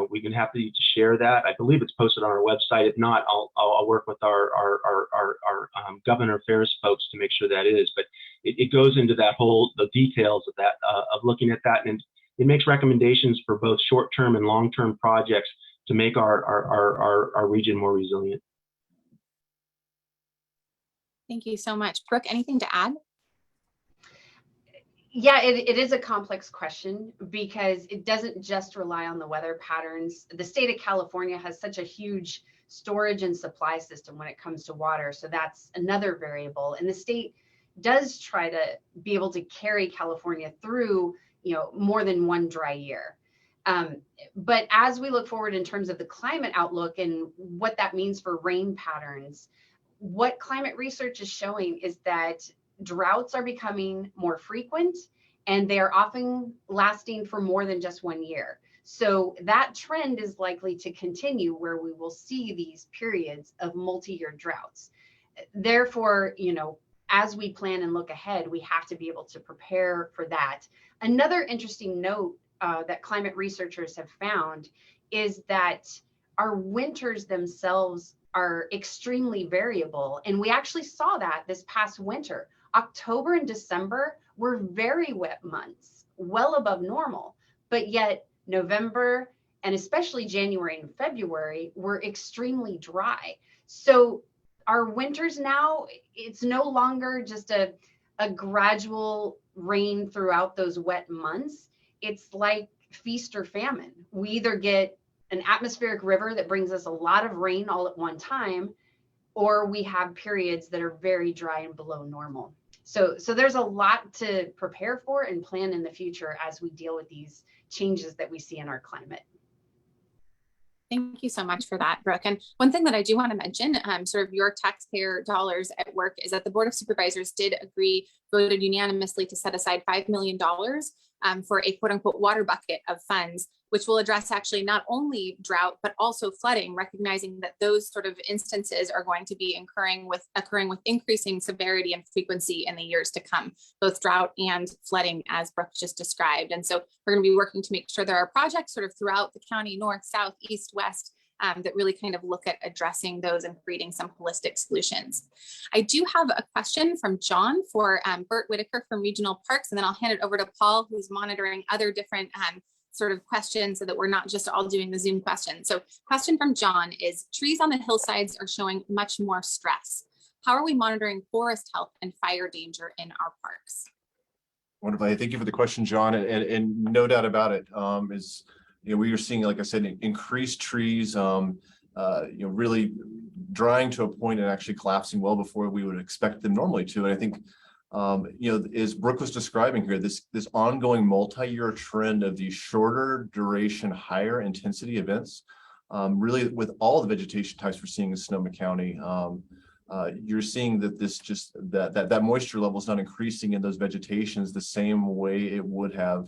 We can happy to share that. I believe it's posted on our website. If not, I'll work with our government affairs folks to make sure that is. But it goes into the details of that, of looking at that, and it makes recommendations for both short-term and long-term projects to make our region more resilient. Thank you so much. Brooke, anything to add? Yeah, it is a complex question because it doesn't just rely on the weather patterns. The state of California has such a huge storage and supply system when it comes to water. So that's another variable. And the state does try to be able to carry California through, more than one dry year. But as we look forward in terms of the climate outlook and what that means for rain patterns, what climate research is showing is that droughts are becoming more frequent and they are often lasting for more than just 1 year. So that trend is likely to continue where we will see these periods of multi-year droughts. Therefore, as we plan and look ahead, we have to be able to prepare for that. Another interesting note that climate researchers have found is that our winters themselves are extremely variable. And we actually saw that this past winter. October and December were very wet months, well above normal, but yet November and especially January and February were extremely dry. So our winters now, it's no longer just a gradual rain throughout those wet months. It's like feast or famine. We either get an atmospheric river that brings us a lot of rain all at one time, or we have periods that are very dry and below normal. So there's a lot to prepare for and plan in the future as we deal with these changes that we see in our climate. Thank you so much for that, Brooke. And one thing that I do want to mention, sort of your taxpayer dollars at work, is that the Board of Supervisors voted unanimously to set aside $5 million for a quote unquote water bucket of funds, which will address actually not only drought, but also flooding, recognizing that those sort of instances are going to be occurring with increasing severity and frequency in the years to come, both drought and flooding, as Brooke just described. And so we're going to be working to make sure there are projects sort of throughout the county, north, south, east, west, that really kind of look at addressing those and creating some holistic solutions. I do have a question from John for Bert Whitaker from Regional Parks, and then I'll hand it over to Paul, who's monitoring other different sort of questions so that we're not just all doing the Zoom questions. So question from John is, trees on the hillsides are showing much more stress. How are we monitoring forest health and fire danger in our parks? Wonderful. Thank you for the question, John. And no doubt about it, we are seeing, like I said, increased trees, really drying to a point and actually collapsing well before we would expect them normally to. And I think, as Brooke was describing here, this ongoing multi-year trend of these shorter duration, higher intensity events, really with all the vegetation types we're seeing in Sonoma County, you're seeing that that moisture level is not increasing in those vegetations the same way it would have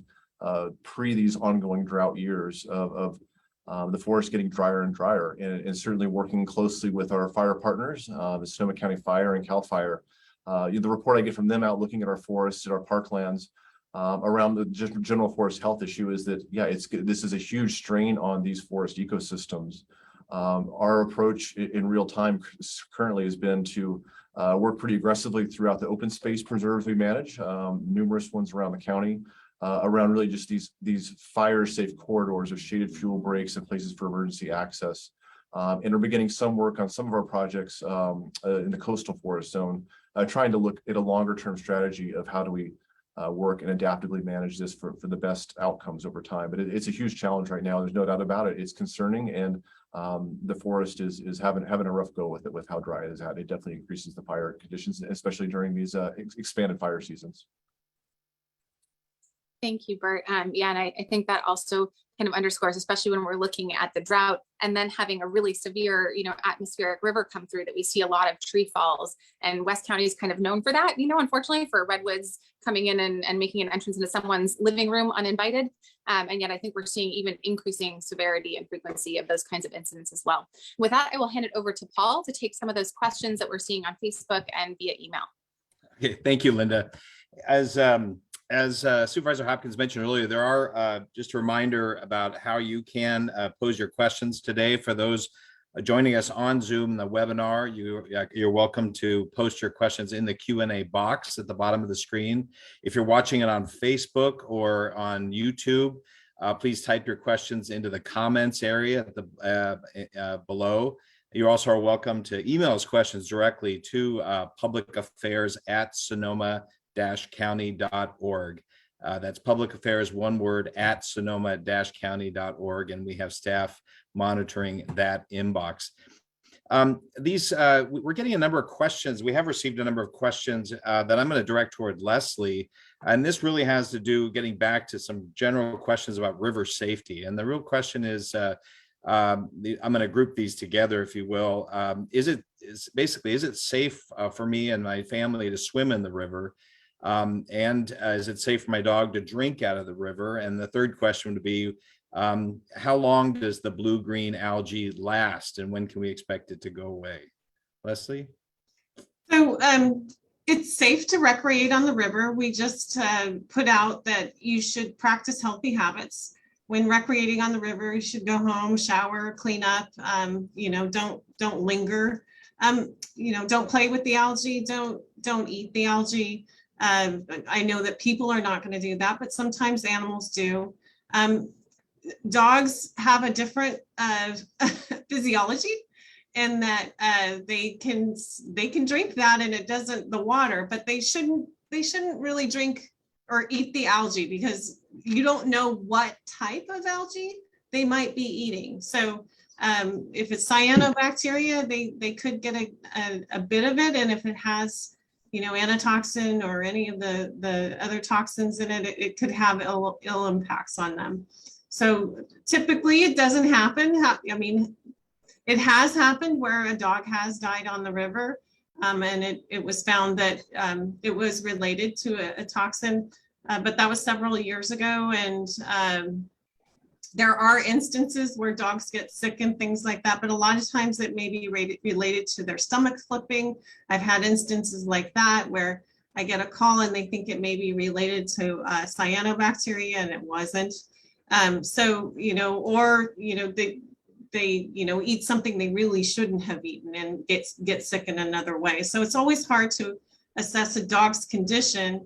pre these ongoing drought years of the forest getting drier and drier, and certainly working closely with our fire partners, the Sonoma County Fire and CAL FIRE. The report I get from them out looking at our forests and our parklands around the general forest health issue is that, this is a huge strain on these forest ecosystems. Our approach in real time currently has been to work pretty aggressively throughout the open space preserves we manage, numerous ones around the county, around really just these fire safe corridors of shaded fuel breaks and places for emergency access. And we're beginning some work on some of our projects in the coastal forest zone, trying to look at a longer term strategy of how do we work and adaptively manage this for the best outcomes over time. But it's a huge challenge right now. There's no doubt about it. It's concerning, and the forest is having a rough go with it, with how dry it is at. It definitely increases the fire conditions, especially during these expanded fire seasons. Thank you, Bert. And I think that also kind of underscores, especially when we're looking at the drought and then having a really severe, atmospheric river come through, that we see a lot of tree falls. And West County is kind of known for that, unfortunately, for redwoods coming in and making an entrance into someone's living room uninvited. And yet I think we're seeing even increasing severity and frequency of those kinds of incidents as well. With that, I will hand it over to Paul to take some of those questions that we're seeing on Facebook and via email. Okay, thank you, Linda. As Supervisor Hopkins mentioned earlier, there are just a reminder about how you can pose your questions today. For those joining us on Zoom, the webinar, you're welcome to post your questions in the Q&A box at the bottom of the screen. If you're watching it on Facebook or on YouTube, please type your questions into the comments area at the below. You also are welcome to email us questions directly to publicaffairs@sonoma-county.org. That's public affairs, one word, at sonoma-county.org, and we have staff monitoring that inbox. We're getting a number of questions. We have received a number of questions that I'm going to direct toward Leslie. And this really has to do getting back to some general questions about river safety. And the real question is, I'm going to group these together, if you will. Is it safe for me and my family to swim in the river? And is it safe for my dog to drink out of the river? And the third question would be, how long does the blue-green algae last, and when can we expect it to go away? Leslie? So it's safe to recreate on the river. We just put out that you should practice healthy habits. When recreating on the river, you should go home, shower, clean up, don't linger. Don't play with the algae, don't eat the algae. I know that people are not going to do that, but sometimes animals do. Dogs have a different physiology, in that they can drink that and it doesn't the water, but they shouldn't really drink or eat the algae, because you don't know what type of algae they might be eating. So if it's cyanobacteria, they could get a bit of it, and if it has antitoxin or any of the other toxins in it, it could have ill impacts on them. So typically it doesn't happen. I mean, it has happened where a dog has died on the river, and it was found that it was related to a toxin, but that was several years ago. And there are instances where dogs get sick and things like that, but a lot of times it may be related to their stomach flipping. I've had instances like that where I get a call and they think it may be related to cyanobacteria, and it wasn't. They eat something they really shouldn't have eaten and get sick in another way. So it's always hard to assess a dog's condition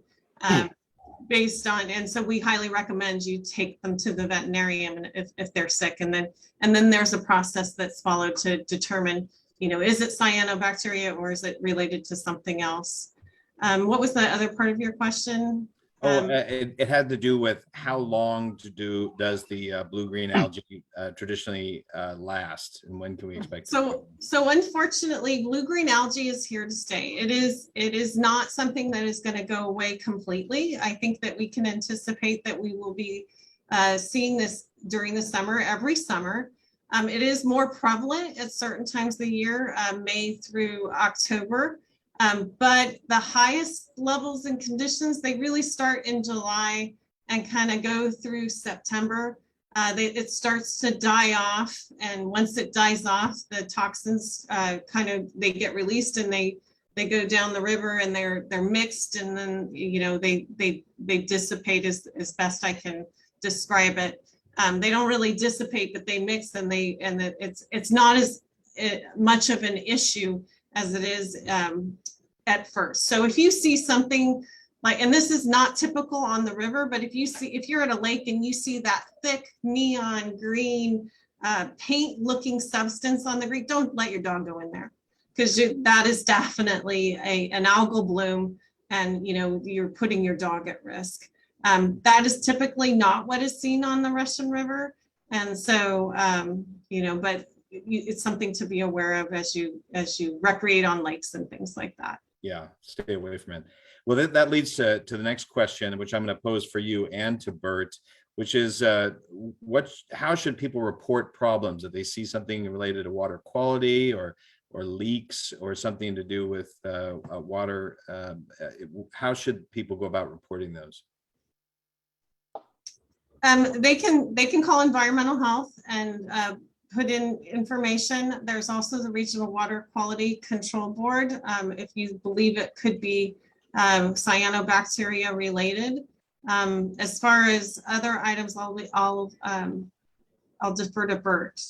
based on, and so we highly recommend you take them to the veterinarian if they're sick, and then there's a process that's followed to determine, is it cyanobacteria or is it related to something else? What was the other part of your question? It had to do with how long does the blue-green algae traditionally last, and when can we expect it? So unfortunately, blue-green algae is here to stay. It is not something that is going to go away completely. I think that we can anticipate that we will be seeing this during the summer, every summer. It is more prevalent at certain times of the year, May through October. But the highest levels and conditions, they really start in July and kind of go through September. It starts to die off, and once it dies off, the toxins they get released, and they go down the river, and they're mixed, and then they dissipate as best I can describe it. They don't really dissipate, but they mix, and it's not as much of an issue as it is at first. So if you see something like, and this is not typical on the river, but if you're at a lake and you see that thick neon green paint looking substance on the green, don't let your dog go in there, because that is definitely an algal bloom, and you're putting your dog at risk. That is typically not what is seen on the Russian River, and so but it's something to be aware of as you recreate on lakes and things like that. Yeah, stay away from it. Well, that leads to the next question, which I'm going to pose for you and to Bert, which is how should people report problems if they see something related to water quality or leaks or something to do with water? How should people go about reporting those? They can call environmental health and put in information. There's also the Regional Water Quality Control Board, if you believe it could be cyanobacteria related. As far as other items, I'll defer to Bert.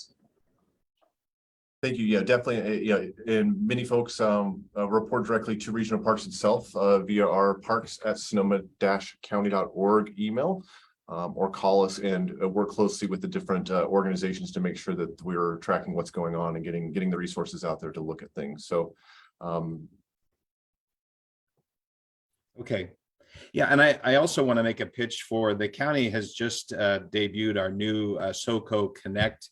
Thank you. Yeah, definitely. And many folks report directly to Regional Parks itself via our parks@sonoma-county.org email. Or call us and work closely with the different organizations to make sure that we're tracking what's going on and getting the resources out there to look at things. So, okay. Yeah, and I also want to make a pitch for the county has just debuted our new SoCo Connect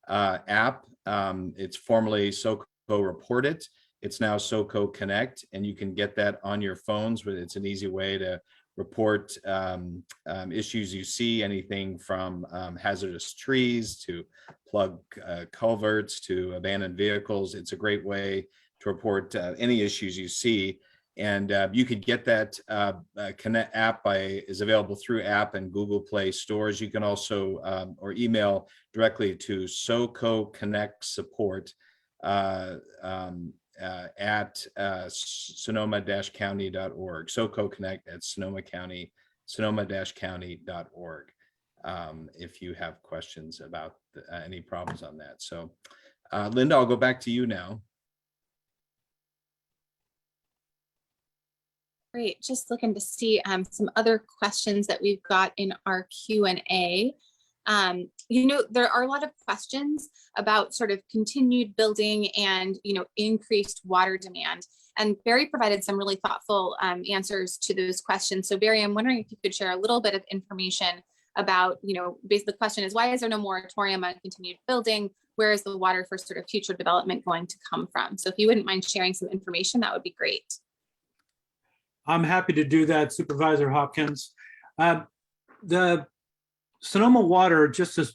app. It's formerly SoCo Report It. It's now SoCo Connect, and you can get that on your phones. But it's an easy way to report issues you see, anything from hazardous trees to plug culverts to abandoned vehicles. It's a great way to report any issues you see. And you could get that Connect app is available through app and Google Play stores. You can also or email directly to SoCo Connect support at sonoma-county.org. SoCo Connect at sonoma-county.org. If you have questions about any problems on that. So Linda, I'll go back to you now. Great, just looking to see some other questions that we've got in our Q&A. There are a lot of questions about sort of continued building and, increased water demand. And Barry provided some really thoughtful answers to those questions. So Barry, I'm wondering if you could share a little bit of information about, basically the question is, why is there no moratorium on continued building? Where is the water for sort of future development going to come from? So if you wouldn't mind sharing some information, that would be great. I'm happy to do that, Supervisor Hopkins. The Sonoma Water, just to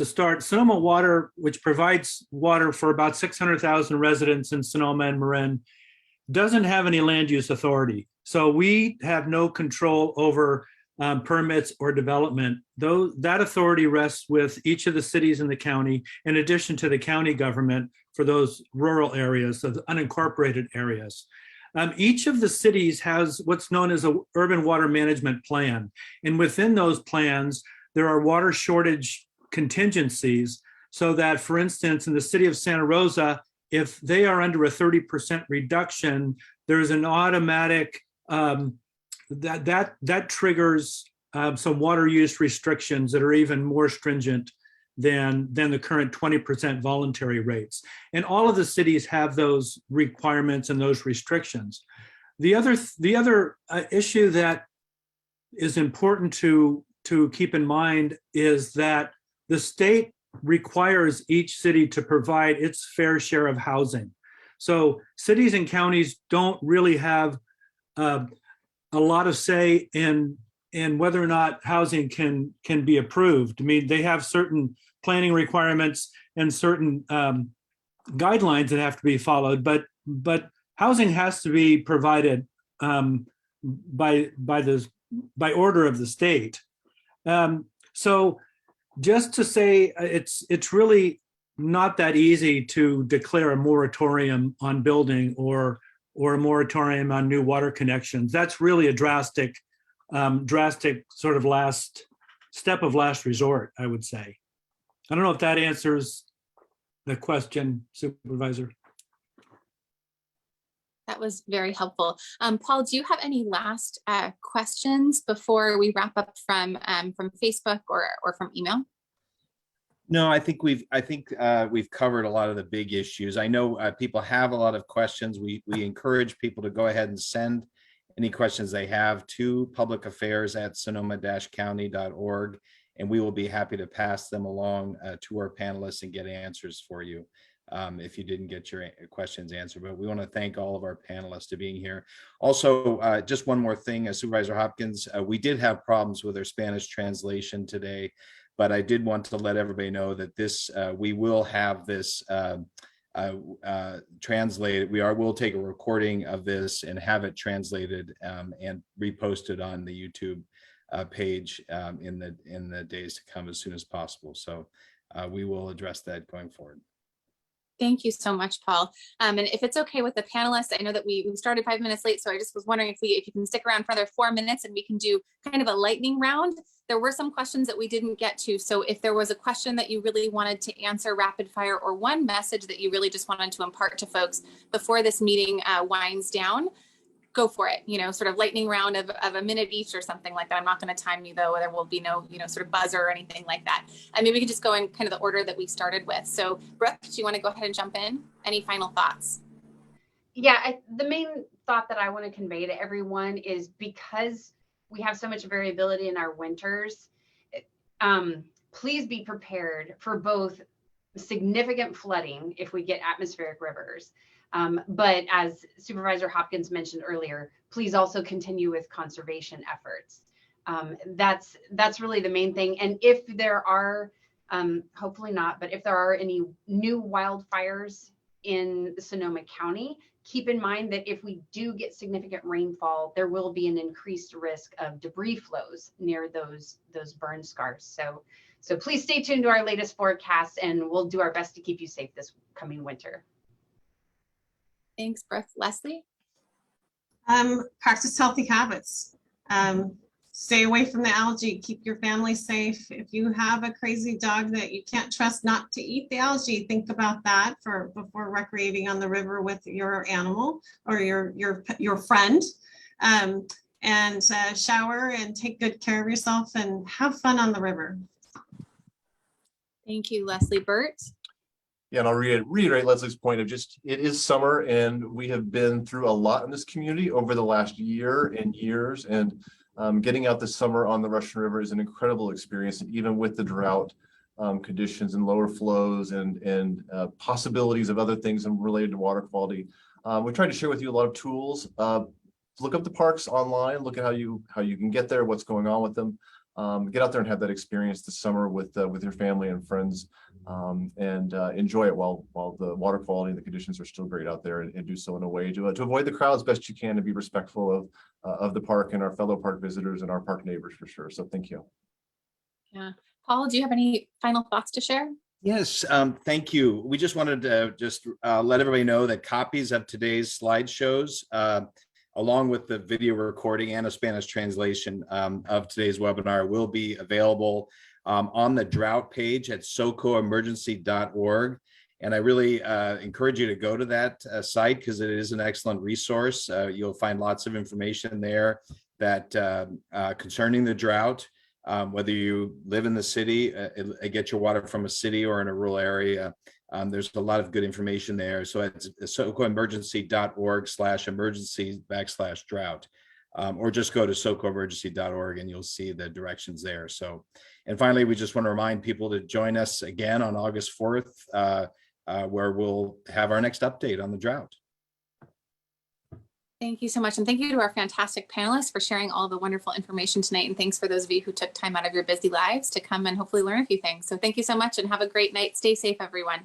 start, Sonoma Water, which provides water for about 600,000 residents in Sonoma and Marin, doesn't have any land use authority. So we have no control over permits or development. Though that authority rests with each of the cities in the county, in addition to the county government for those rural areas, so the unincorporated areas. Each of the cities has what's known as an urban water management plan. And within those plans, there are water shortage contingencies so that, for instance, in the city of Santa Rosa, if they are under a 30% reduction, there's an automatic, that triggers some water use restrictions that are even more stringent than the current 20% voluntary rates. And all of the cities have those requirements and those restrictions. The other issue that is important to keep in mind is that the state requires each city to provide its fair share of housing. So cities and counties don't really have a lot of say in whether or not housing can be approved. I mean, they have certain planning requirements and certain guidelines that have to be followed, but housing has to be provided by order of the state. So just to say, it's really not that easy to declare a moratorium on building or a moratorium on new water connections. That's really a drastic sort of last step of last resort, I would say. I don't know if that answers the question, Supervisor. That was very helpful. Paul, do you have any last questions before we wrap up from Facebook or from email? No, I think we've covered a lot of the big issues. I know people have a lot of questions. We encourage people to go ahead and send any questions they have to publicaffairs@sonoma-county.org, and we will be happy to pass them along to our panelists and get answers for you if you didn't get your questions answered. But we want to thank all of our panelists for being here. Also, just one more thing, Supervisor Hopkins, we did have problems with our Spanish translation today, but I did want to let everybody know that this we will have this translated. We'll take a recording of this and have it translated and reposted on the YouTube page in the days to come as soon as possible. So we will address that going forward. Thank you so much, Paul. And if it's okay with the panelists, I know that we started 5 minutes late, so I just was wondering if you can stick around for another 4 minutes and we can do kind of a lightning round. There were some questions that we didn't get to. So if there was a question that you really wanted to answer rapid fire, or one message that you really just wanted to impart to folks before this meeting winds down, go for it. Sort of lightning round of a minute each or something like that. I'm not going to time you though. There will be no, sort of buzzer or anything like that. I mean, we can just go in kind of the order that we started with. So Brooke, do you want to go ahead and jump in? Any final thoughts? Yeah, the main thought that I want to convey to everyone is because we have so much variability in our winters, please be prepared for both significant flooding if we get atmospheric rivers. But as Supervisor Hopkins mentioned earlier, please also continue with conservation efforts. That's really the main thing. And if there are, hopefully not, but if there are any new wildfires in Sonoma County, keep in mind that if we do get significant rainfall, there will be an increased risk of debris flows near those burn scars. So please stay tuned to our latest forecasts, and we'll do our best to keep you safe this coming winter. Thanks, Brooke. Leslie? Practice healthy habits. Stay away from the algae, keep your family safe. If you have a crazy dog that you can't trust not to eat the algae, think about that before recreating on the river with your animal or your friend. And shower and take good care of yourself and have fun on the river. Thank you, Leslie. Bert? Yeah, and I'll reiterate Leslie's point of just, it is summer and we have been through a lot in this community over the last year and years, and getting out this summer on the Russian River is an incredible experience, and even with the drought conditions and lower flows and possibilities of other things related to water quality. We tried to share with you a lot of tools. Look up the parks online, look at how you can get there, what's going on with them. Get out there and have that experience this summer with your family and friends, and enjoy it while the water quality and the conditions are still great out there, and do so in a way to avoid the crowd as best you can and be respectful of the park and our fellow park visitors and our park neighbors for sure. So thank you. Yeah. Paul, do you have any final thoughts to share? Yes, thank you. We just wanted to let everybody know that copies of today's slideshows, along with the video recording and a Spanish translation of today's webinar, will be available on the drought page at socoemergency.org. And I really encourage you to go to that site because it is an excellent resource. You'll find lots of information there that concerning the drought, whether you live in the city, get your water from a city or in a rural area. There's a lot of good information there. So it's socoemergency.org/emergency/drought, or just go to socoemergency.org and you'll see the directions there. So, and finally, we just want to remind people to join us again on August 4th, where we'll have our next update on the drought. Thank you so much. And thank you to our fantastic panelists for sharing all the wonderful information tonight. And thanks for those of you who took time out of your busy lives to come and hopefully learn a few things. So thank you so much and have a great night. Stay safe, everyone.